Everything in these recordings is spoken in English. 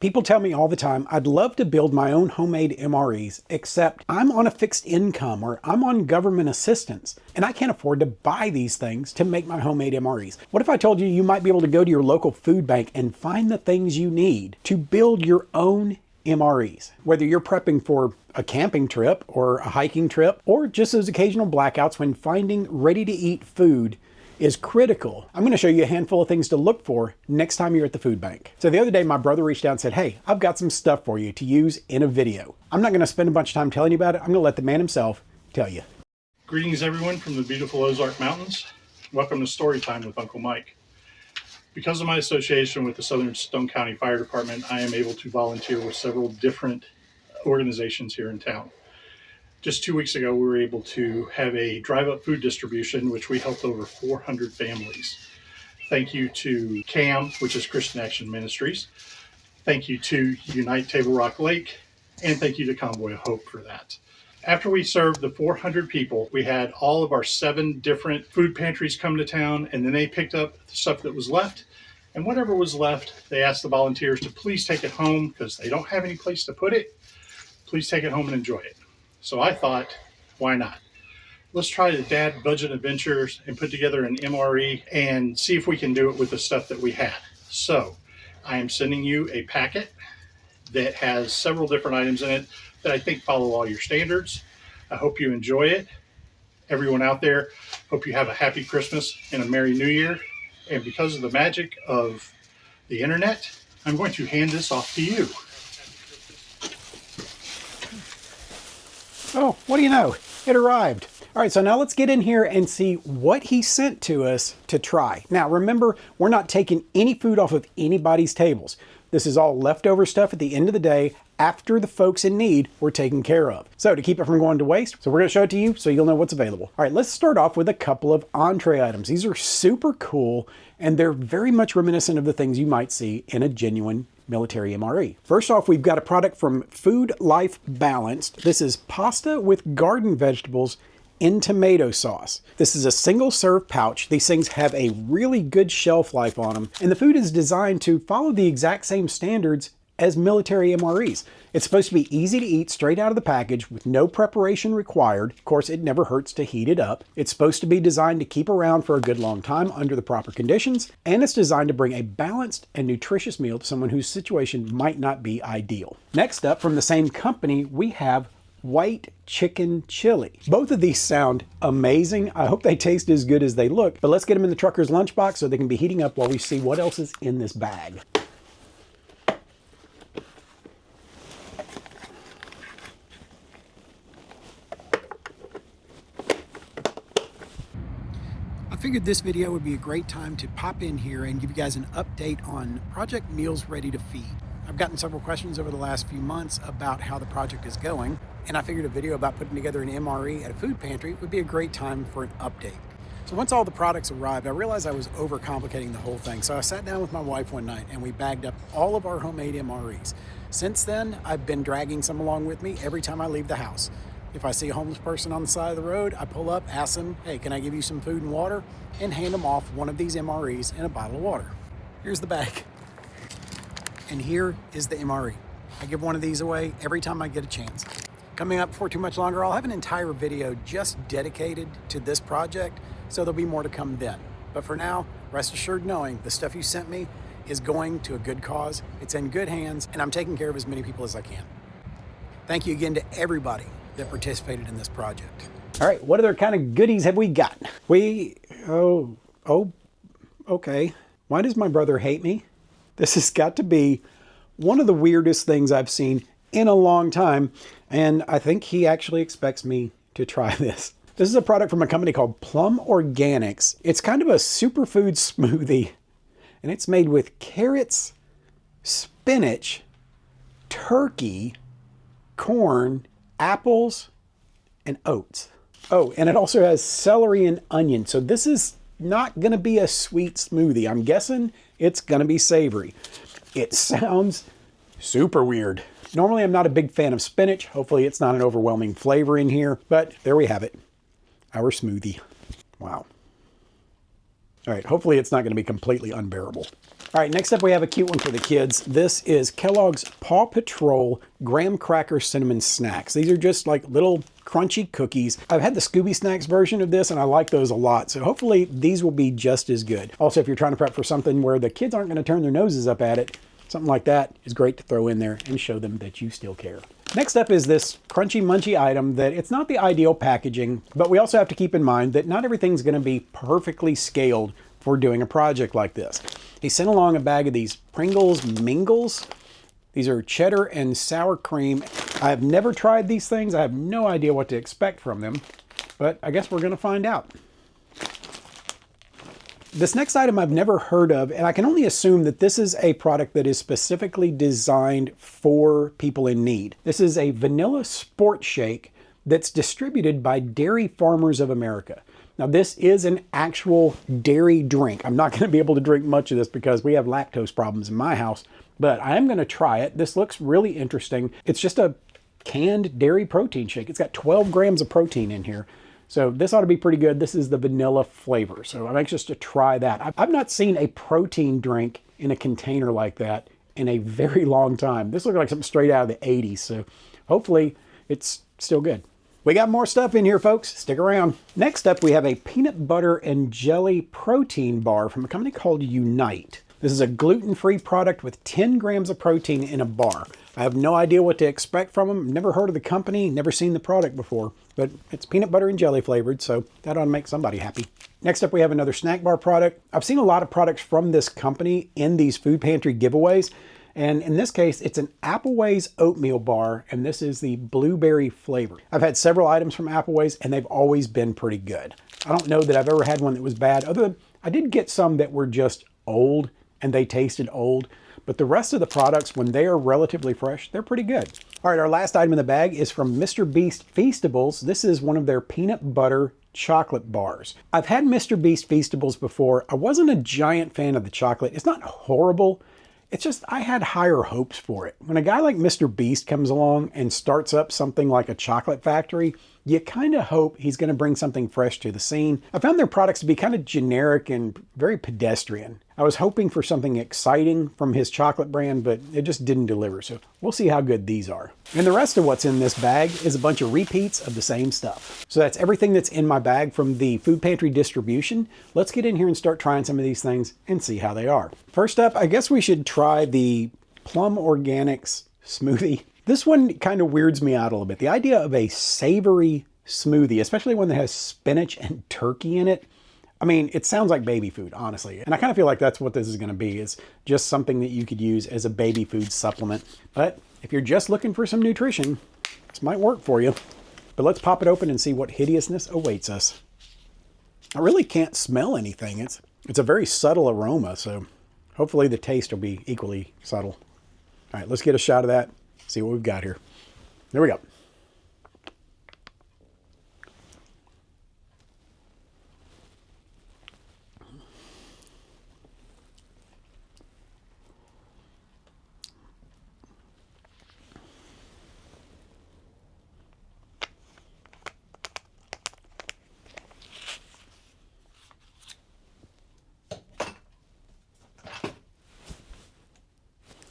People tell me all the time, I'd love to build my own homemade MREs, except I'm on a fixed income or I'm on government assistance, and I can't afford to buy these things to make my homemade MREs. What if I told you you might be able to go to your local food bank and find the things you need to build your own MREs? Whether you're prepping for a camping trip or a hiking trip, or just those occasional blackouts when finding ready-to-eat food is critical. I'm going to show you a handful of things to look for next time you're at the food bank. So the other day, my brother reached out and said, hey, I've got some stuff for you to use in a video. I'm not going to spend a bunch of time telling you about it. I'm going to let the man himself tell you. Greetings everyone from the beautiful Ozark Mountains. Welcome to Story Time with Uncle Mike. Because of my association with the Southern Stone County Fire Department, I am able to volunteer with several different organizations here in town. Just 2 weeks ago, we were able to have a drive-up food distribution, which we helped over 400 families. Thank you to CAM, which is Christian Action Ministries. Thank you to Unite Table Rock Lake, and thank you to Convoy of Hope for that. After we served the 400 people, we had all of our 7 different food pantries come to town, and then they picked up the stuff that was left. And whatever was left, they asked the volunteers to please take it home because they don't have any place to put it. Please take it home and enjoy it. So I thought, why not? Let's try the dad budget adventures and put together an MRE and see if we can do it with the stuff that we had. So I am sending you a packet that has several different items in it that I think follow all your standards. I hope you enjoy it. Everyone out there, hope you have a happy Christmas and a Merry New Year. And because of the magic of the internet, I'm going to hand this off to you. Oh, what do you know? It arrived. All right, so now let's get in here and see what he sent to us to try. Now, remember, we're not taking any food off of anybody's tables. This is all leftover stuff at the end of the day after the folks in need were taken care of. So to keep it from going to waste, so we're gonna show it to you so you'll know what's available. All right, let's start off with a couple of entree items. These are super cool and they're very much reminiscent of the things you might see in a genuine military MRE. First off, we've got a product from Food Life Balanced. This is pasta with garden vegetables in tomato sauce. This is a single serve pouch. These things have a really good shelf life on them, and the food is designed to follow the exact same standards as military MREs. It's supposed to be easy to eat straight out of the package with no preparation required. Of course, it never hurts to heat it up. It's supposed to be designed to keep around for a good long time under the proper conditions, and it's designed to bring a balanced and nutritious meal to someone whose situation might not be ideal. Next up, from the same company, we have white chicken chili. Both of these sound amazing. I hope they taste as good as they look, but let's get them in the trucker's lunchbox so they can be heating up while we see what else is in this bag. I figured this video would be a great time to pop in here and give you guys an update on Project Meals Ready to Feed. I've gotten several questions over the last few months about how the project is going, and I figured a video about putting together an MRE at a food pantry would be a great time for an update. So once all the products arrived, I realized I was overcomplicating the whole thing. So I sat down with my wife one night and we bagged up all of our homemade MREs. Since then, I've been dragging some along with me every time I leave the house. If I see a homeless person on the side of the road, I pull up, ask them, hey, can I give you some food and water? And hand them off one of these MREs and a bottle of water. Here's the bag. And here is the MRE. I give one of these away every time I get a chance. Coming up before too much longer, I'll have an entire video just dedicated to this project, so there'll be more to come then. But for now, rest assured knowing the stuff you sent me is going to a good cause, it's in good hands, and I'm taking care of as many people as I can. Thank you again to everybody that participated in this project. All right, what other kind of goodies have we got? Okay. Why does my brother hate me? This has got to be one of the weirdest things I've seen in a long time, and I think he actually expects me to try this. This is a product from a company called Plum Organics. It's kind of a superfood smoothie, and it's made with carrots, spinach, turkey, corn, apples, and oats. Oh, and it also has celery and onion. So this is not gonna be a sweet smoothie. I'm guessing it's gonna be savory. It sounds super weird. Normally, I'm not a big fan of spinach. Hopefully it's not an overwhelming flavor in here, but there we have it. Our smoothie. Wow. All right, hopefully it's not going to be completely unbearable. All right, next up we have a cute one for the kids. This is Kellogg's Paw Patrol Graham Cracker Cinnamon Snacks. These are just like little crunchy cookies. I've had the Scooby Snacks version of this and I like those a lot. So hopefully these will be just as good. Also, if you're trying to prep for something where the kids aren't going to turn their noses up at it, something like that is great to throw in there and show them that you still care. Next up is this crunchy munchy item that it's not the ideal packaging, but we also have to keep in mind that not everything's going to be perfectly scaled for doing a project like this. He sent along a bag of these Pringles Mingles. These are cheddar and sour cream. I have never tried these things. I have no idea what to expect from them, but I guess we're going to find out. This next item I've never heard of, and I can only assume that this is a product that is specifically designed for people in need. This is a vanilla sport shake that's distributed by Dairy Farmers of America. Now this is an actual dairy drink. I'm not going to be able to drink much of this because we have lactose problems in my house, but I am going to try it. This looks really interesting. It's just a canned dairy protein shake. It's got 12 grams of protein in here. So this ought to be pretty good. This is the vanilla flavor. So I'm anxious to try that. I've not seen a protein drink in a container like that in a very long time. This looks like something straight out of the 80s. So hopefully it's still good. We got more stuff in here, folks. Stick around. Next up, we have a peanut butter and jelly protein bar from a company called Unite. This is a gluten-free product with 10 grams of protein in a bar. I have no idea what to expect from them. Never heard of the company, never seen the product before, but it's peanut butter and jelly flavored, so that ought to make somebody happy. Next up, we have another snack bar product. I've seen a lot of products from this company in these food pantry giveaways. And in this case, it's an Appleways oatmeal bar, and this is the blueberry flavor. I've had several items from Appleways, and they've always been pretty good. I don't know that I've ever had one that was bad, other than I did get some that were just old, and they tasted old. But the rest of the products, when they are relatively fresh, they're pretty good. All right, our last item in the bag is from Mr. Beast Feastables. This is one of their peanut butter chocolate bars. I've had Mr. Beast Feastables before. I wasn't a giant fan of the chocolate. It's not horrible. It's just, I had higher hopes for it. When a guy like Mr. Beast comes along and starts up something like a chocolate factory, you kind of hope he's going to bring something fresh to the scene. I found their products to be kind of generic and very pedestrian. I was hoping for something exciting from his chocolate brand, but it just didn't deliver. So we'll see how good these are. And the rest of what's in this bag is a bunch of repeats of the same stuff. So that's everything that's in my bag from the food pantry distribution. Let's get in here and start trying some of these things and see how they are. First up, I guess we should try the Plum Organics smoothie. This one kind of weirds me out a little bit. The idea of a savory smoothie, especially one that has spinach and turkey in it. I mean, it sounds like baby food, honestly. And I kind of feel like that's what this is going to be. It's just something that you could use as a baby food supplement. But if you're just looking for some nutrition, this might work for you. But let's pop it open and see what hideousness awaits us. I really can't smell anything. It's a very subtle aroma, so hopefully the taste will be equally subtle. All right, let's get a shot of that. See what we've got here. There we go.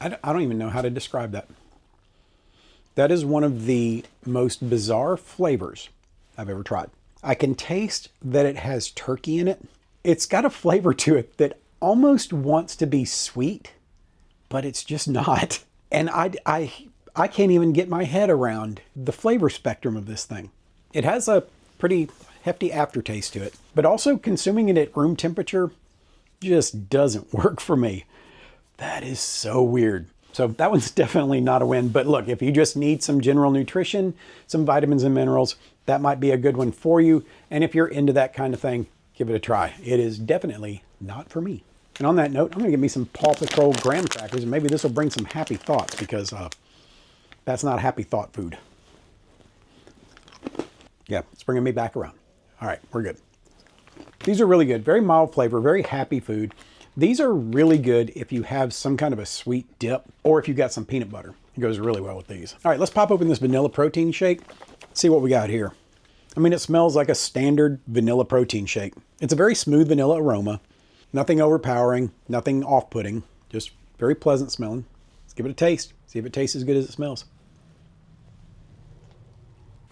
I don't even know how to describe that. That is one of the most bizarre flavors I've ever tried. I can taste that it has turkey in it. It's got a flavor to it that almost wants to be sweet, but it's just not. And I can't even get my head around the flavor spectrum of this thing. It has a pretty hefty aftertaste to it, but also consuming it at room temperature just doesn't work for me. That is so weird. So that one's definitely not a win. But look, if you just need some general nutrition, some vitamins and minerals, that might be a good one for you. And if you're into that kind of thing, give it a try. It is definitely not for me. And on that note, I'm gonna get me some Paw Patrol graham crackers, and maybe this will bring some happy thoughts, because that's not happy thought food. Yeah, it's bringing me back around. All right, we're good. These are really good, very mild flavor, very happy food. These are really good if you have some kind of a sweet dip, or if you got some peanut butter. It goes really well with these. All right, let's pop open this vanilla protein shake. See what we got here. I mean, it smells like a standard vanilla protein shake. It's a very smooth vanilla aroma. Nothing overpowering, nothing off-putting, just very pleasant smelling. Let's give it a taste, see if it tastes as good as it smells.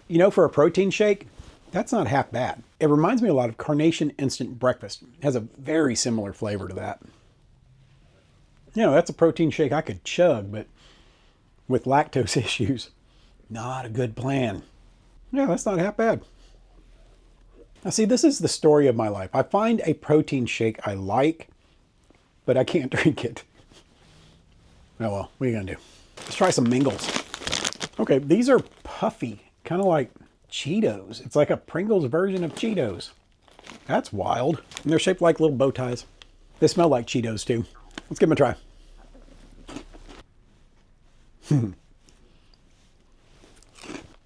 You know, for a protein shake, that's not half bad. It reminds me a lot of Carnation Instant Breakfast. It has a very similar flavor to that. You know, that's a protein shake I could chug, but with lactose issues, not a good plan. Yeah, that's not half bad. Now see, this is the story of my life. I find a protein shake I like, but I can't drink it. Oh well, what are you gonna do? Let's try some Mingles. Okay, these are puffy, kind of like Cheetos. It's like a Pringles version of Cheetos. That's wild. And they're shaped like little bow ties. They smell like Cheetos too. Let's give them a try.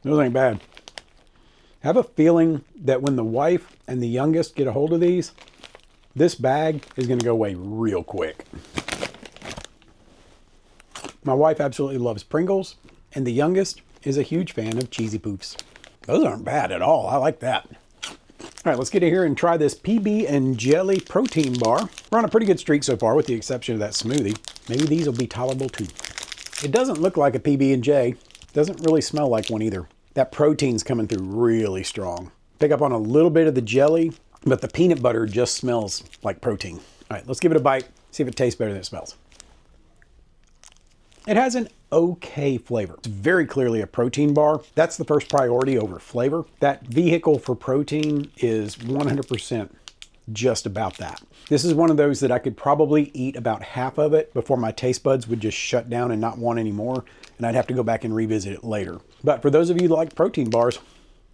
Those ain't bad. I have a feeling that when the wife and the youngest get a hold of these, this bag is going to go away real quick. My wife absolutely loves Pringles, and the youngest is a huge fan of Cheesy Poofs. Those aren't bad at all. I like that. All right, let's get in here and try this PB and Jelly protein bar. We're on a pretty good streak so far with the exception of that smoothie. Maybe these will be tolerable too. It doesn't look like a PB and J. Doesn't really smell like one either. That protein's coming through really strong. Pick up on a little bit of the jelly, but the peanut butter just smells like protein. All right, let's give it a bite, see if it tastes better than it smells. It has an okay flavor. It's very clearly a protein bar. That's the first priority over flavor. That vehicle for protein is 100% just about that. This is one of those that I could probably eat about half of it before my taste buds would just shut down and not want any more, and I'd have to go back and revisit it later. But for those of you that like protein bars,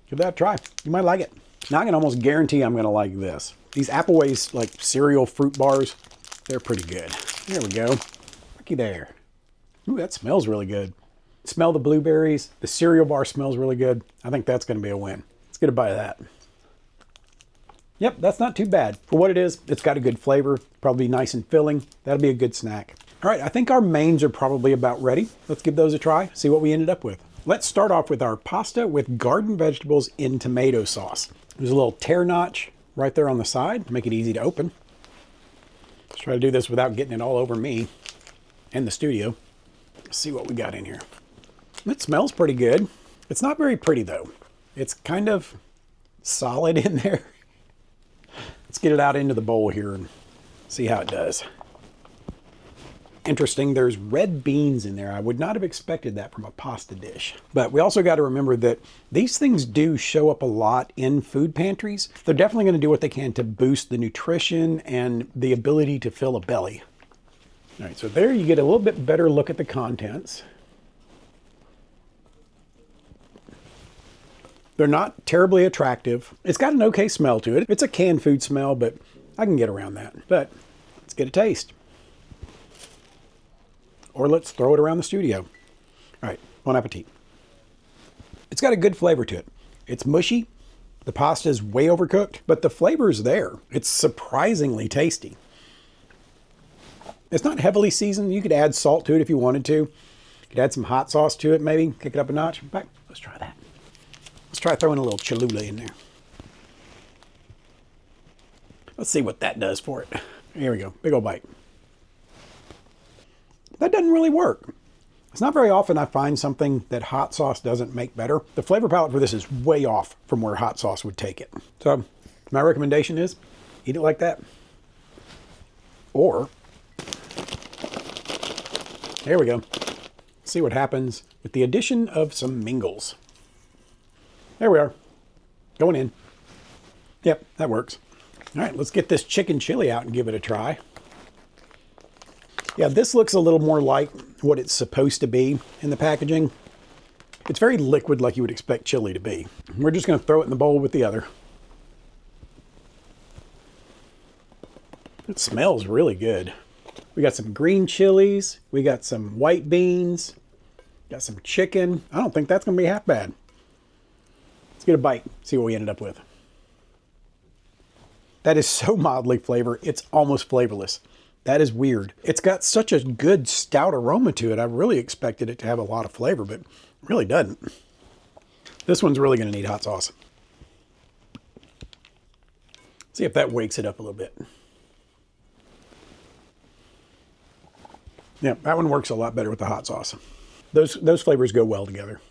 give that a try. You might like it. Now I can almost guarantee I'm gonna like this. These Appleway's like cereal fruit bars, they're pretty good. There we go. Looky there. Ooh, that smells really good. Smell the blueberries. The cereal bar smells really good. I think that's gonna be a win. Let's get a bite of that. Yep, that's not too bad. For what it is, it's got a good flavor, probably nice and filling. That'll be a good snack. All right, I think our mains are probably about ready. Let's give those a try, see what we ended up with. Let's start off with our pasta with garden vegetables in tomato sauce. There's a little tear notch right there on the side, make it easy to open. Let's try to do this without getting it all over me and the studio. Let's see what we got in here. It smells pretty good. It's not very pretty though. It's kind of solid in there. Let's get it out into the bowl here and see how it does. Interesting, there's red beans in there. I would not have expected that from a pasta dish. But we also got to remember that these things do show up a lot in food pantries. They're definitely going to do what they can to boost the nutrition and the ability to fill a belly. All right, so there you get a little bit better look at the contents. They're not terribly attractive. It's got an okay smell to it. It's a canned food smell, but I can get around that. But let's get a taste. Or let's throw it around the studio. All right, bon appetit. It's got a good flavor to it. It's mushy. The pasta is way overcooked, but the flavor is there. It's surprisingly tasty. It's not heavily seasoned. You could add salt to it if you wanted to. You could add some hot sauce to it, maybe. Kick it up a notch. In fact, let's try that. Let's try throwing a little Cholula in there. Let's see what that does for it. Here we go, big old bite. That doesn't really work. It's not very often I find something that hot sauce doesn't make better. The flavor palette for this is way off from where hot sauce would take it. So my recommendation is eat it like that. Or, there we go. See what happens with the addition of some Mingles. There we are, going in. Yep, that works. All right, let's get this chicken chili out and give it a try. Yeah, this looks a little more like what it's supposed to be in the packaging. It's very liquid like you would expect chili to be. We're just gonna throw it in the bowl with the other. It smells really good. We got some green chilies, we got some white beans, got some chicken. I don't think that's gonna be half bad. Let's get a bite, see what we ended up with. That is so mildly flavored, it's almost flavorless. That is weird. It's got such a good stout aroma to it. I really expected it to have a lot of flavor, but it really doesn't. This one's really gonna need hot sauce. See if that wakes it up a little bit. Yeah, that one works a lot better with the hot sauce. Those flavors go well together.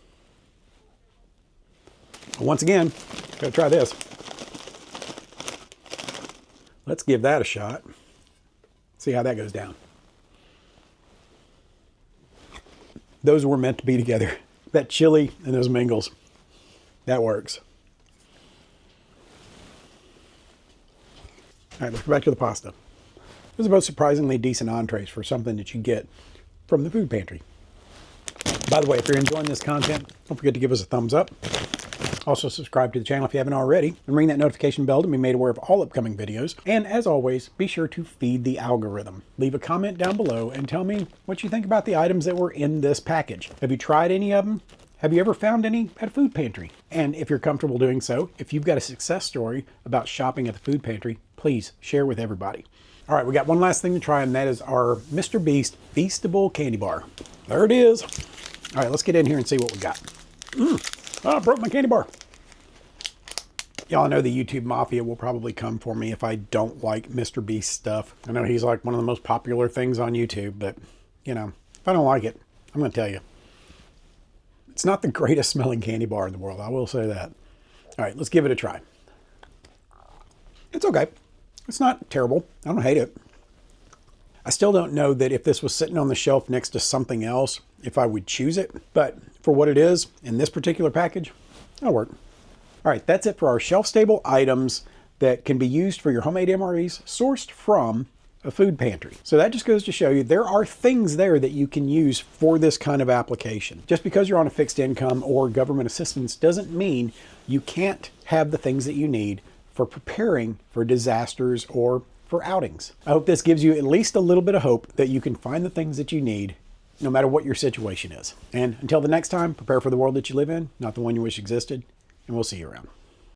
Once again, gotta try this. Let's give that a shot. See how that goes down. Those were meant to be together. That chili and those mingles. That works. All right, let's go back to the pasta. Those are both surprisingly decent entrees for something that you get from the food pantry. By the way, if you're enjoying this content, don't forget to give us a thumbs up. Also subscribe to the channel if you haven't already, and ring that notification bell to be made aware of all upcoming videos. And as always, be sure to feed the algorithm. Leave a comment down below and tell me what you think about the items that were in this package. Have you tried any of them? Have you ever found any at a food pantry? And if you're comfortable doing so, if you've got a success story about shopping at the food pantry, please share with everybody. All right, we got one last thing to try, and that is our Mr. Beast Feastable candy bar. There it is. All right, let's get in here and see what we got. Oh, I broke my candy bar. Y'all know the YouTube Mafia will probably come for me if I don't like Mr. Beast stuff. I know he's like one of the most popular things on YouTube, but, you know, if I don't like it, I'm going to tell you. It's not the greatest smelling candy bar in the world, I will say that. All right, let's give it a try. It's okay. It's not terrible. I don't hate it. I still don't know that if this was sitting on the shelf next to something else, if I would choose it. But for what it is, in this particular package, it'll work. All right, that's it for our shelf-stable items that can be used for your homemade MREs sourced from a food pantry. So that just goes to show you there are things there that you can use for this kind of application. Just because you're on a fixed income or government assistance doesn't mean you can't have the things that you need for preparing for disasters or for outings. I hope this gives you at least a little bit of hope that you can find the things that you need no matter what your situation is. And until the next time, prepare for the world that you live in, not the one you wish existed, and we'll see you around.